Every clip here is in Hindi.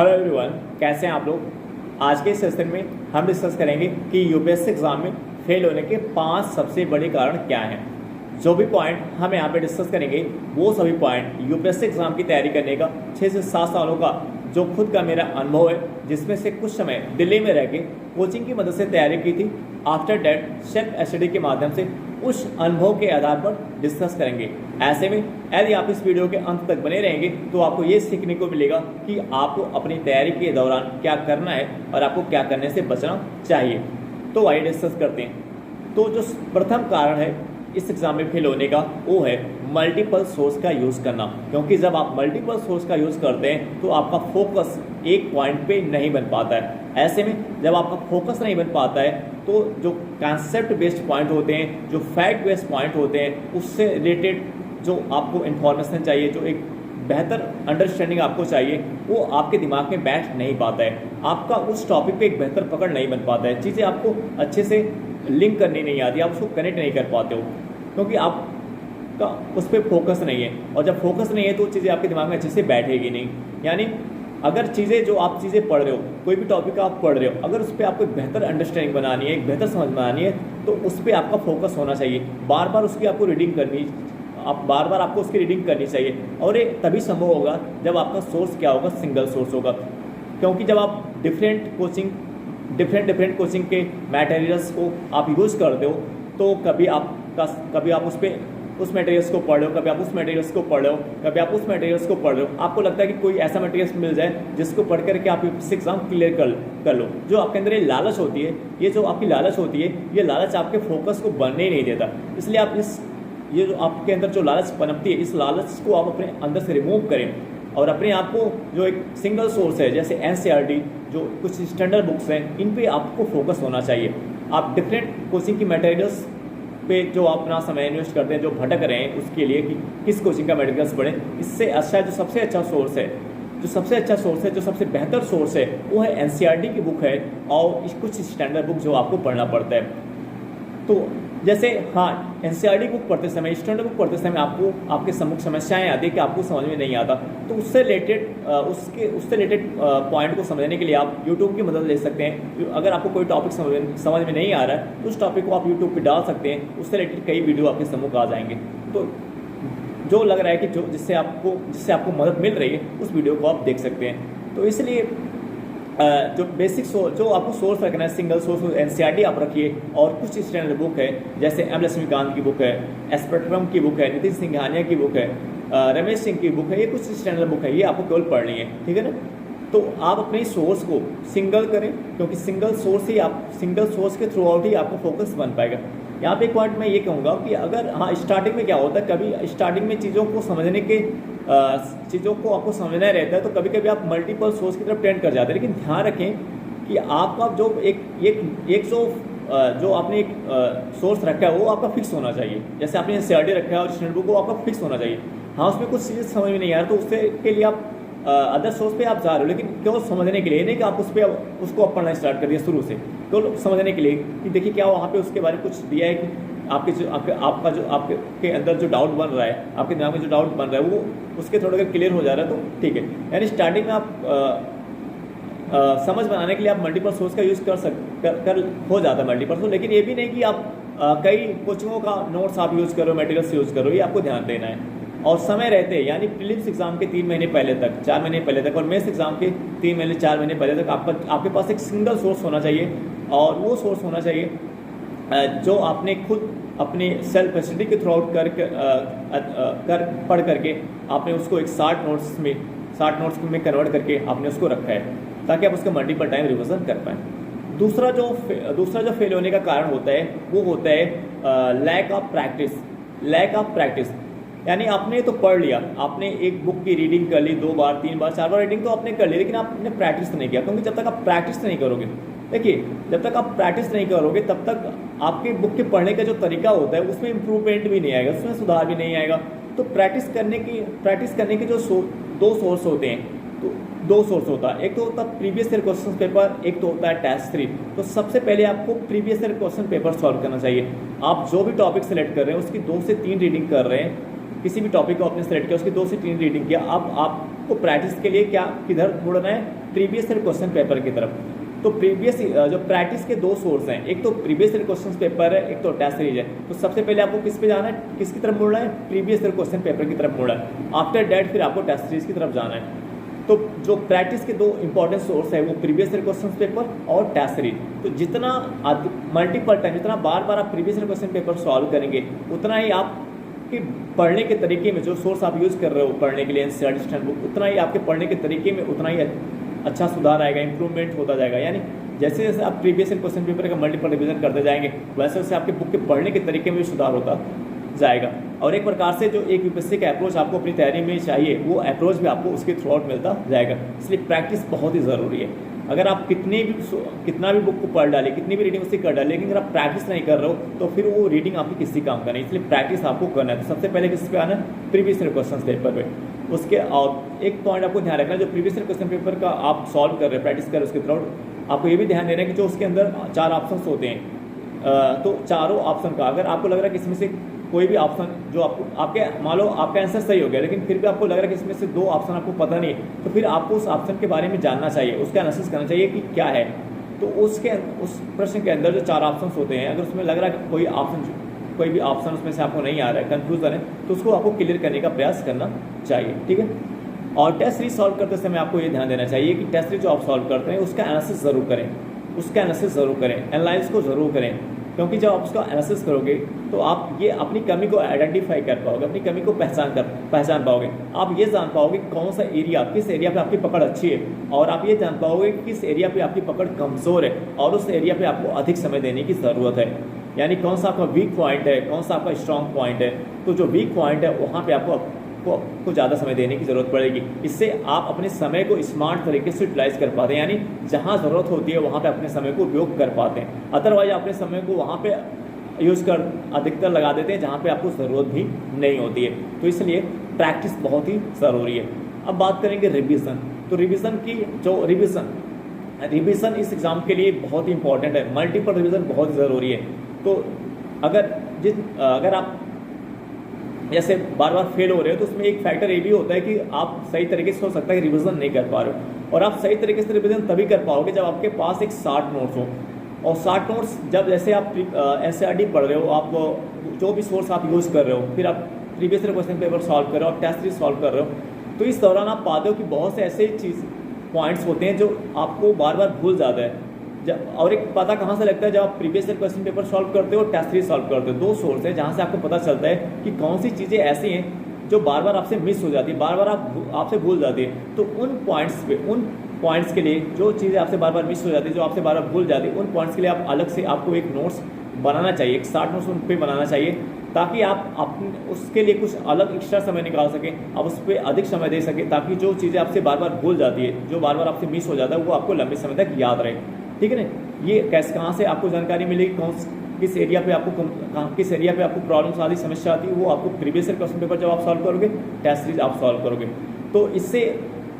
हेलो एवरीवन, कैसे हैं आप लोग। आज के इस सेशन में हम डिस्कस करेंगे कि यूपीएससी एग्जाम में फेल होने के 5 सबसे बड़े कारण क्या हैं। जो भी पॉइंट हम यहाँ पे डिस्कस करेंगे वो सभी पॉइंट यूपीएससी एग्जाम की तैयारी करने का 6 से 7 सालों का जो खुद का मेरा अनुभव है, जिसमें से कुछ समय दिल्ली में रह के कोचिंग की मदद से तैयारी की थी। आफ्टर डैट सेल्फ स्टडी के माध्यम से उस अनुभव के आधार पर डिस्कस करेंगे। ऐसे में यदि आप इस वीडियो के अंत तक बने रहेंगे तो आपको ये सीखने को मिलेगा कि आपको अपनी तैयारी के दौरान क्या करना है और आपको क्या करने से बचना चाहिए। तो आइए डिस्कस करते हैं। तो जो प्रथम कारण है इस एग्जाम में फेल होने का वो है मल्टीपल सोर्स का यूज़ करना। क्योंकि जब आप मल्टीपल सोर्स का यूज़ करते हैं तो आपका फोकस एक पॉइंट पे नहीं बन पाता है। ऐसे में जब आपका फोकस नहीं बन पाता है तो जो कॉन्सेप्ट बेस्ड पॉइंट होते हैं, जो फैक्ट बेस्ड पॉइंट होते हैं, उससे रिलेटेड जो आपको इन्फॉर्मेशन चाहिए, जो एक बेहतर अंडरस्टैंडिंग आपको चाहिए, वो आपके दिमाग में बैठ नहीं पाता है। आपका उस टॉपिक पे एक बेहतर पकड़ नहीं बन पाता है। चीज़ें आपको अच्छे से लिंक करनी नहीं आती, आप उसको कनेक्ट नहीं कर पाते हो क्योंकि आपका उस पर फोकस नहीं है। और जब फोकस नहीं है तो चीज़ें आपके दिमाग में अच्छे से बैठेगी नहीं। यानी अगर चीज़ें जो आप चीज़ें पढ़ रहे हो, कोई भी टॉपिक आप पढ़ रहे हो, अगर उस पर आपको एक बेहतर अंडरस्टैंडिंग बनानी है, एक बेहतर समझ बनानी है, तो उस पर आपका फोकस होना चाहिए। बार बार उसकी आपको रीडिंग करनी, आप बार बार आपको उसकी रीडिंग करनी चाहिए। और ये तभी संभव होगा जब आपका सोर्स क्या होगा, सिंगल सोर्स होगा। क्योंकि जब आप डिफरेंट कोचिंग के मटेरियल्स को आप यूज़ करते हो तो कभी आप उस मटेरियल्स को पढ़ रहे हो, कभी आप उस मटेरियल्स को पढ़ रहे हो, कभी आप उस मटेरियल्स को पढ़ रहे हो। आपको लगता है कि कोई ऐसा मटेरियल्स मिल जाए जिसको पढ़ करके आप इस एग्जाम क्लियर कर लो। जो आपके अंदर ये लालच होती है, ये जो आपकी लालच होती है, ये लालच आपके फोकस को बनने ही नहीं देता। इसलिए आप ये जो आपके अंदर जो लालच पनपती है, इस लालच को आप अपने अंदर से रिमूव करें और अपने आप को जो एक सिंगल सोर्स है, जैसे एनसीईआरटी, जो कुछ स्टैंडर्ड बुक्स हैं, इन पे आपको फोकस होना चाहिए। आप डिफरेंट कोचिंग की मटेरियल्स पे जो अपना समय इन्वेस्ट करते हैं, जो भटक रहे हैं उसके लिए कि किस कोचिंग का मटेरियल्स पढ़ें, इससे अच्छा जो सबसे अच्छा सोर्स है, जो सबसे बेहतर सोर्स है, वो है एनसीईआरटी की बुक है और कुछ स्टैंडर्ड बुक जो आपको पढ़ना पड़ता है। तो जैसे एनसीईआरटी बुक पढ़ते समय, स्टैंडर्ड बुक पढ़ते समय आपको आपके सम्मुख समस्याएं आती है कि आपको समझ में नहीं आता, तो उससे रिलेटेड पॉइंट को समझने के लिए आप यूट्यूब की मदद ले सकते हैं। अगर आपको कोई टॉपिक समझ में नहीं आ रहा है तो उस टॉपिक को आप यूट्यूब पे डाल सकते हैं, उससे रिलेटेड कई वीडियो आपके सम्मुख आ जाएंगे। तो जो लग रहा है कि जिससे आपको मदद मिल रही है, उस वीडियो को आप देख सकते हैं। तो इसलिए जो बेसिक जो आपको सोर्स रखना है, सिंगल सोर्स एनसीईआरटी आप रखिए और कुछ स्टैंडर्ड बुक है, जैसे एम लक्ष्मीकांत की बुक है, स्पेक्ट्रम की बुक है, नितिन सिंघानिया की बुक है, रमेश सिंह की बुक है, ये कुछ स्टैंडर्ड बुक है, ये आपको केवल पढ़नी है, ठीक है ना। तो आप अपने सोर्स को सिंगल करें, क्योंकि सिंगल सोर्स के थ्रू आउट ही आपको फोकस बन पाएगा। यहाँ पे एक पॉइंट मैं ये कहूँगा कि अगर स्टार्टिंग में क्या होता है, कभी स्टार्टिंग में चीज़ों को आपको समझना रहता है तो कभी कभी आप मल्टीपल सोर्स की तरफ टेंड कर जाते हैं। लेकिन ध्यान रखें कि आपका जो जो आपने एक सोर्स रखा है वो आपका फिक्स होना चाहिए। जैसे आपने एनसीईआरटी रखा है और स्टैंडर्ड बुक, वो आपका फिक्स होना चाहिए। उसमें कुछ चीज़ें समझ में नहीं आ रहा तो उससे के लिए आप अदर सोर्स पे आप जा रहे हो, लेकिन केवल समझने के लिए नहीं कि आप उसको आप पढ़ना स्टार्ट कर दिया शुरू से, केवल समझने के लिए कि देखिए क्या वहाँ पे उसके बारे में कुछ दिया है कि आपके अंदर जो डाउट बन रहा है, आपके दिमाग में जो डाउट बन रहा है वो उसके थोड़ा अगर क्लियर हो जा रहा है तो ठीक है। यानी स्टार्टिंग में आप समझ बनाने के लिए आप मल्टीपल सोर्स का यूज़ हो जाता है मल्टीपल सोर्स। लेकिन ये भी नहीं कि आप कई कोचिंगों का नोट्स आप यूज़ करो, मटेरियल्स यूज़ करो, ये आपको ध्यान देना है। और समय रहते यानी प्रीलिम्स एग्जाम के 3 महीने पहले तक, 4 महीने पहले तक, और मेंस एग्जाम के 3 महीने 4 महीने पहले तक आपके पास एक सिंगल सोर्स होना चाहिए। और वो सोर्स होना चाहिए जो आपने खुद अपने सेल्फ स्टडी के थ्रू आउट पढ़ करके आपने उसको एक शार्ट नोट्स में कन्वर्ट करके आपने उसको रखा है, ताकि आप उसका मल्टीपल टाइम रिविजन कर पाएँ। दूसरा जो फेल होने का कारण होता है वो होता है लैक ऑफ प्रैक्टिस। यानी आपने तो पढ़ लिया, आपने एक बुक की रीडिंग कर ली 2 बार 3 बार 4 बार रीडिंग तो आपने कर ली, लेकिन आपने प्रैक्टिस नहीं किया। क्योंकि जब तक आप प्रैक्टिस नहीं करोगे, देखिए जब तक आप प्रैक्टिस नहीं करोगे तब तक आपके बुक के पढ़ने का जो तरीका होता है उसमें इम्प्रूवमेंट भी नहीं आएगा, उसमें सुधार भी नहीं आएगा। तो प्रैक्टिस करने के जो 2 सोर्स होते हैं, तो 2 सोर्स होता है, एक तो होता है प्रीवियस ईयर क्वेश्चन पेपर, एक तो होता है टेस्ट 3। तो सबसे पहले आपको previous year question paper solve करना चाहिए। आप जो भी टॉपिक सेलेक्ट कर रहे हैं उसकी 2 से 3 रीडिंग कर रहे हैं, किसी भी टॉपिक को आपने सेलेक्ट किया उसकी 2 से 3 रीडिंग किया, अब आप आपको प्रैक्टिस के लिए क्या किधर मुड़ना है, प्रीवियस ईयर क्वेश्चन पेपर की तरफ। तो प्रीवियस जो प्रैक्टिस के दो सोर्स हैं, एक तो प्रीवियस ईयर क्वेश्चन पेपर है, एक तो टेस्ट सीरीज है। तो सबसे पहले आपको किस पे जाना है, किसकी तरफ मुड़ना है, प्रीवियस ईयर क्वेश्चन पेपर की तरफ मुड़ना है। आफ्टर दैट फिर आपको टेस्ट सीरीज की तरफ जाना है। तो जो प्रैक्टिस के दो इंपॉर्टेंट सोर्स है वो प्रीवियस ईयर क्वेश्चन पेपर और टेस्ट सीरीज। तो जितना मल्टीपल टाइम, जितना बार बार आप previous year question paper solve करेंगे, उतना ही आप कि पढ़ने के तरीके में जो सोर्स आप यूज़ कर रहे हो पढ़ने के लिए एनसीईआरटी स्टैंड बुक, उतना ही आपके पढ़ने के तरीके में उतना ही अच्छा सुधार आएगा, इंप्रूवमेंट होता जाएगा। यानी जैसे जैसे आप प्रीवियस ईयर क्वेश्चन पेपर का मल्टीपल रिवीजन करते जाएंगे, वैसे वैसे आपके बुक के पढ़ने के तरीके में भी सुधार होता जाएगा। और एक प्रकार से जो एक यूपीएससी का अप्रोच आपको अपनी तैयारी में चाहिए, वो अप्रोच भी आपको उसके थ्रू आउट मिलता जाएगा। इसलिए प्रैक्टिस बहुत ही ज़रूरी है। अगर आप कितना भी बुक को पढ़ डालें, कितनी भी रीडिंग उसकी कर डालें, लेकिन अगर आप प्रैक्टिस नहीं कर रहे हो तो फिर वो रीडिंग आपकी किसी काम का नहीं। इसलिए प्रैक्टिस आपको करना है। तो सबसे पहले किस पे आना है, प्रीवियस ईयर क्वेश्चन पेपर पे। उसके और एक पॉइंट आपको ध्यान रखना है, जो प्रीवियस ईयर क्वेश्चन पेपर का आप सॉल्व कर रहे हैं, प्रैक्टिस कर रहे हैं, उसके थ्रू आपको ये भी ध्यान देना है कि जो उसके अंदर 4 ऑप्शन होते हैं, तो चारों ऑप्शन का अगर आपको लग रहा है कि इसमें से कोई भी ऑप्शन जो आपके मान लो आपका आंसर सही हो गया, लेकिन फिर भी आपको लग रहा है कि इसमें से 2 ऑप्शन आपको पता नहीं है, तो फिर आपको उस ऑप्शन के बारे में जानना चाहिए, उसका एनालिसिस करना चाहिए कि क्या है। तो उस प्रश्न के अंदर जो 4 ऑप्शन होते हैं, अगर उसमें लग रहा है कि कोई भी ऑप्शन उसमें से आपको नहीं आ रहा है, कन्फ्यूजन है, तो उसको आपको क्लियर करने का प्रयास करना चाहिए। ठीक है। और टेस्ट सीरीज सॉल्व करते समय आपको ये ध्यान देना चाहिए कि टेस्ट सीरीज जो आप सॉल्व करते हैं उसका एनालिसिस ज़रूर करें, एनालाइज को ज़रूर करें। क्योंकि जब आप उसका एनालिसिस करोगे तो आप ये अपनी कमी को आइडेंटिफाई कर पाओगे, अपनी कमी को पहचान पाओगे। आप ये जान पाओगे कौन सा एरिया, किस एरिया पे आपकी पकड़ अच्छी है, और आप ये जान पाओगे किस एरिया पे आपकी पकड़ कमज़ोर है और उस एरिया पे आपको अधिक समय देने की ज़रूरत है। यानी कौन सा आपका वीक पॉइंट है, कौन सा आपका स्ट्रॉन्ग पॉइंट है। तो जो वीक पॉइंट है वहाँ पर आपको ज़्यादा समय देने की ज़रूरत पड़ेगी। इससे आप अपने समय को स्मार्ट तरीके से यूटिलाइज कर पाते हैं, यानी जहाँ ज़रूरत होती है वहाँ पे अपने समय को उपयोग कर पाते हैं। अदरवाइज अपने समय को वहाँ पे यूज़ कर अधिकतर लगा देते हैं जहाँ पे आपको ज़रूरत भी नहीं होती है। तो इसलिए प्रैक्टिस बहुत ही ज़रूरी है। अब बात करेंगे रिवीजन। तो रिवीजन की जो रिवीजन इस एग्ज़ाम के लिए बहुत ही इंपॉर्टेंट है, मल्टीपल रिवीजन बहुत ज़रूरी है। तो अगर आप जैसे बार बार फेल हो रहे हो तो उसमें एक फैक्टर ये भी होता है कि आप सही तरीके से हो सकता है कि रिवीजन नहीं कर पा रहे हो, और आप सही तरीके से रिवीजन तभी कर पाओगे जब आपके पास एक शॉर्ट नोट्स हो। और शॉर्ट नोट्स जब जैसे आप एनसीईआरटी पढ़ रहे हो, आप जो भी सोर्स आप यूज़ कर रहे हो, फिर आप previous year question paper solve कर रहे हो, आप टेस्ट सीरीज सॉल्व कर रहे हो, तो इस दौरान आप पाते हो कि बहुत से ऐसे पॉइंट्स होते हैं जो आपको बार बार भूल जाता है। और एक पता कहाँ से लगता है, जब आप previous year question paper solve करते हो, टेस्ट सीरीज सॉल्व करते हो। 2 सोर्स है जहाँ से आपको पता चलता है कि कौन सी चीज़ें ऐसी हैं जो बार बार आपसे मिस हो जाती है, बार बार आपसे भूल जाती है। तो उन पॉइंट्स के लिए जो चीज़ें आपसे बार बार मिस हो जाती है, जो आपसे बार बार भूल जाती है, उन पॉइंट्स के लिए आप अलग से आपको एक नोट्स बनाना चाहिए, एक शॉर्ट नोट्स उन पर बनाना चाहिए, ताकि आप अपने उसके लिए कुछ अलग एक्स्ट्रा समय निकाल सकें, आप उस पर अधिक समय दे सकें, ताकि जो चीज़ें आपसे बार बार भूल जाती है, जो बार बार आपसे मिस हो जाता है, वो आपको लंबे समय तक याद रहे। ठीक है ना। ये कहाँ से आपको जानकारी मिलेगी, किस एरिया पे आपको प्रॉब्लम्स आती, समस्या आती है, वो आपको प्रीवियस ईयर क्वेश्चन पेपर जब आप सॉल्व करोगे, टेस्ट सीरीज आप सॉल्व करोगे। तो इससे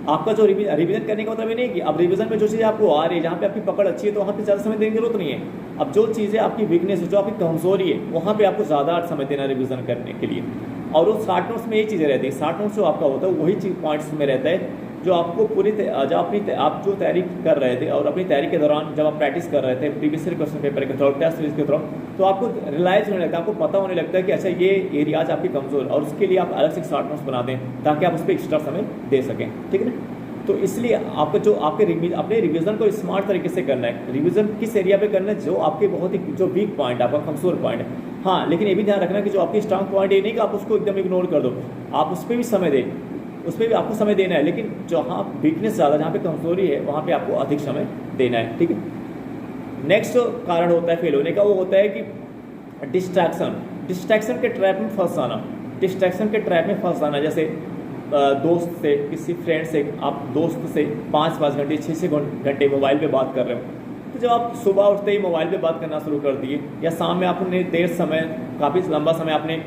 आपका जो रिवीजन करने का मतलब ये नहीं कि अब रिवीजन में जो चीज़ें आपको आ रही है, जहाँ पे आपकी पकड़ अच्छी है, तो वहाँ पे ज़्यादा समय देने की जरूरत नहीं है। अब जो चीज़ें आपकी वीकनेस है, जो आपकी कमजोरी है, वहाँ पे आपको ज़्यादा समय देना रिवीजन करने के लिए। और उस शॉर्ट नोट्स में ये चीज़ें रहती है, शॉर्ट नोट्स जो आपका होता है वही चीज पॉइंट्स में रहता है जो आपको आप जो तैयारी कर रहे थे और अपनी तैयारी के दौरान जब आप प्रैक्टिस कर रहे थे प्रीवियस ईयर क्वेश्चन पेपर के थ्रू, टेस्ट सीरीज के थ्रू, तो आपको रियलाइज होने लगता है, आपको पता होने लगता है कि अच्छा ये एरियाज आपकी कमजोर, और उसके लिए आप अलग से शॉर्ट नोट्स बनाते हैं ताकि आप उस पर एक्स्ट्रा समय दे सकें। ठीक है ना। तो इसलिए आपको जो अपने रिवीजन को स्मार्ट तरीके से करना है। रिवीजन किस एरिया पे करना है, जो आपके बहुत ही जो वीक पॉइंट है, आपका कमजोर पॉइंट है। हाँ, लेकिन ये भी ध्यान रखना कि जो आपकी स्ट्रांग पॉइंट है नहीं कि आप उसको एकदम इग्नोर कर दो, आप उस पर भी समय दें, उस पर भी आपको समय देना है, लेकिन जहाँ वीकनेस ज़्यादा, जहाँ पे कमजोरी है, वहाँ पे आपको अधिक समय देना है। ठीक है। नेक्स्ट कारण होता है फेल होने का, वो होता है कि डिस्ट्रैक्शन के ट्रैप में फंस जाना। जैसे दोस्त से, किसी फ्रेंड से, आप दोस्त से 5-5 घंटे 6-6 घंटे मोबाइल पे बात कर रहे हो, तो जब आप सुबह उठते ही मोबाइल पे बात करना शुरू कर दिए, या शाम में आपने काफ़ी लंबा समय आपने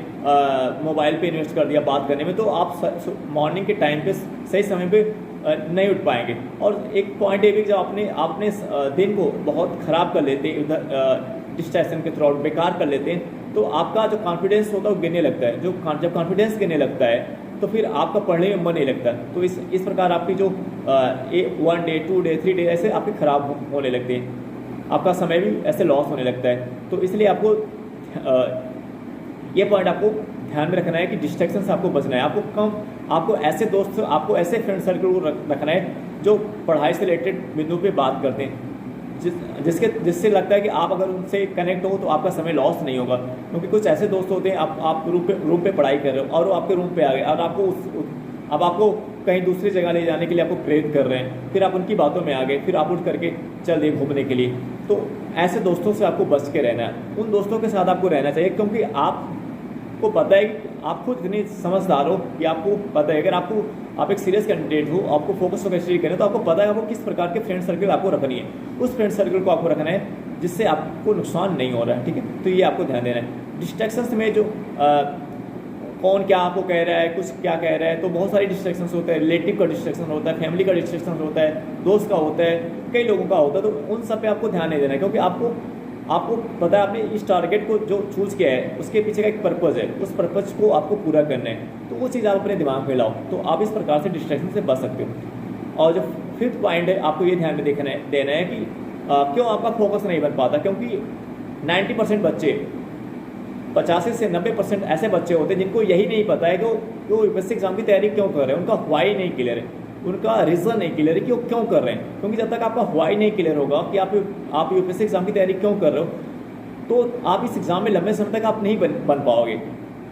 मोबाइल पे इन्वेस्ट कर दिया बात करने में, तो आप मॉर्निंग के टाइम पे सही समय पे नहीं उठ पाएंगे। और एक पॉइंट ये भी, जब आपने दिन को बहुत ख़राब कर लेते हैं, उधर डिस्ट्रैक्शन के थ्रू बेकार कर लेते हैं, तो आपका जो कॉन्फिडेंस होता है वो गिरने लगता है। जब कॉन्फिडेंस गिरने लगता है तो फिर आपका पढ़ने में मन नहीं लगता। तो इस प्रकार आपकी जो 1 डे 2 डे 3 डे ऐसे आपके ख़राब होने लगते हैं, आपका समय भी ऐसे लॉस होने लगता है। तो इसलिए आपको ये पॉइंट आपको ध्यान में रखना है कि डिस्ट्रैक्शन से आपको बचना है। आपको ऐसे दोस्त, आपको ऐसे फ्रेंड सर्कल को रखना है जो पढ़ाई से रिलेटेड बिंदु पे बात करते हैं, जिससे लगता है कि आप अगर उनसे कनेक्ट हो तो आपका समय लॉस नहीं होगा। क्योंकि कुछ ऐसे दोस्त होते हैं, आप रूम पे पढ़ाई कर रहे हो और वो आपके रूम पे आ गए और आपको कहीं दूसरी जगह ले जाने के लिए आपको प्रेरित कर रहे हैं, फिर आप उनकी बातों में आ गए, फिर आप उठ करके चल दिए घूमने के लिए। तो ऐसे दोस्तों से आपको बच के रहना है, उन दोस्तों के साथ आपको रहना चाहिए। क्योंकि आपको पता है कि आप खुद इतने समझदार हो कि आपको पता है अगर आप एक सीरियस कैंडिडेट हो, आपको फोकस होकर स्टडी करें, तो आपको पता है आपको किस प्रकार के फ्रेंड सर्कल आपको रखनी है। उस फ्रेंड सर्कल को आपको रखना है जिससे आपको नुकसान नहीं हो रहा है, ठीक है। तो ये आपको ध्यान देना है। डिस्ट्रैक्शंस में जो कौन क्या आपको कह रहा है, कुछ क्या कह रहा है, तो बहुत सारी डिस्ट्रैक्शंस होते हैं। रिलेटिव का डिस्ट्रैक्शन होता है, फैमिली का डिस्ट्रैक्शन होता है, दोस्त का होता है, कई लोगों का होता है। तो उन सब पे आपको ध्यान नहीं देना है, क्योंकि आपको पता है आपने इस टारगेट को जो चूज़ किया है उसके पीछे का एक पर्पज़ है, उस पर्पज़ को आपको पूरा करना है। तो वो चीज़ आप अपने दिमाग में लाओ, तो आप इस प्रकार से डिस्ट्रैक्शन से बच सकते हो। और जो 5th पॉइंट है, आपको ये ध्यान में देना है कि क्यों आपका फोकस नहीं बन पाता। क्योंकि 90% बच्चे, 85 से 90% ऐसे बच्चे होते हैं जिनको यही नहीं पता है कि वो यूपीएससी एग्जाम की तैयारी क्यों कर रहे हैं। उनका व्हाई नहीं क्लियर है, उनका रीज़न नहीं क्लियर है कि वो क्यों कर रहे हैं। क्योंकि जब तक आपका व्हाई नहीं क्लियर होगा कि आप यूपीएससी एग्जाम की तैयारी क्यों कर रहे हो, तो आप इस एग्ज़ाम में लंबे समय तक आप नहीं बन पाओगे।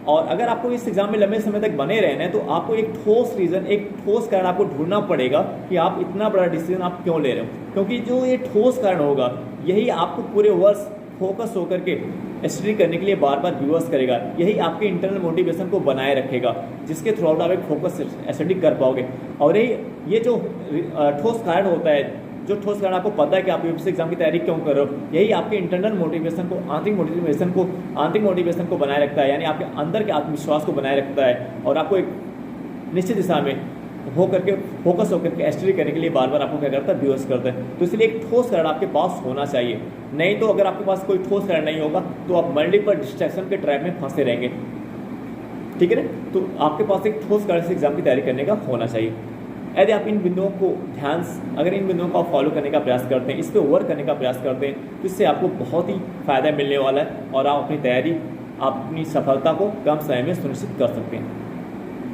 और अगर आपको इस एग्ज़ाम में लंबे समय तक बने रहना है तो आपको एक ठोस रीज़न, एक ठोस कारण आपको ढूंढना पड़ेगा कि आप इतना बड़ा डिसीजन आप क्यों ले रहे हो। क्योंकि जो ये ठोस कारण होगा यही आपको पूरे वर्ष फोकस होकर के स्टडी करने के लिए बार बार रिवर्स करेगा। यही आपके इंटरनल मोटिवेशन को बनाए रखेगा, जिसके थ्रू आउट आप एक फोकस स्टडी कर पाओगे। और ये जो ठोस कारण होता है, जो ठोस कारण आपको पता है कि आप यूपीएससी एग्जाम की तैयारी क्यों कर रहे हो, यही आपके इंटरनल मोटिवेशन को, आंतरिक मोटिवेशन को बनाए रखता है। यानी आपके अंदर के आत्मविश्वास को बनाए रखता है और आपको एक निश्चित दिशा में फोकस होकर के स्टडी करने के लिए बार बार आपको क्या करता है, रिवर्स करता है। तो इसलिए एक ठोस कारण आपके पास होना चाहिए। नहीं तो अगर आपके पास कोई ठोस कारण नहीं होगा तो आप मल्टीपल डिस्ट्रैक्शन के ट्रैप में फंसे रहेंगे, ठीक है ना। तो आपके पास एक ठोस कारण से एग्जाम की तैयारी करने का होना चाहिए। यदि आप इन बिंदुओं को अगर इन बिंदुओं को आप फॉलो करने का प्रयास करते हैं, इस पर वर्क करने का प्रयास करते हैं, तो इससे आपको बहुत ही फ़ायदा मिलने वाला है और आप अपनी तैयारी, अपनी सफलता को कम समय में सुनिश्चित कर सकते हैं।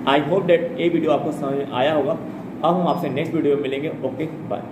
आई होप दैट ये वीडियो आपको समझ में आया होगा। अब हम आपसे नेक्स्ट वीडियो में मिलेंगे। Okay, bye.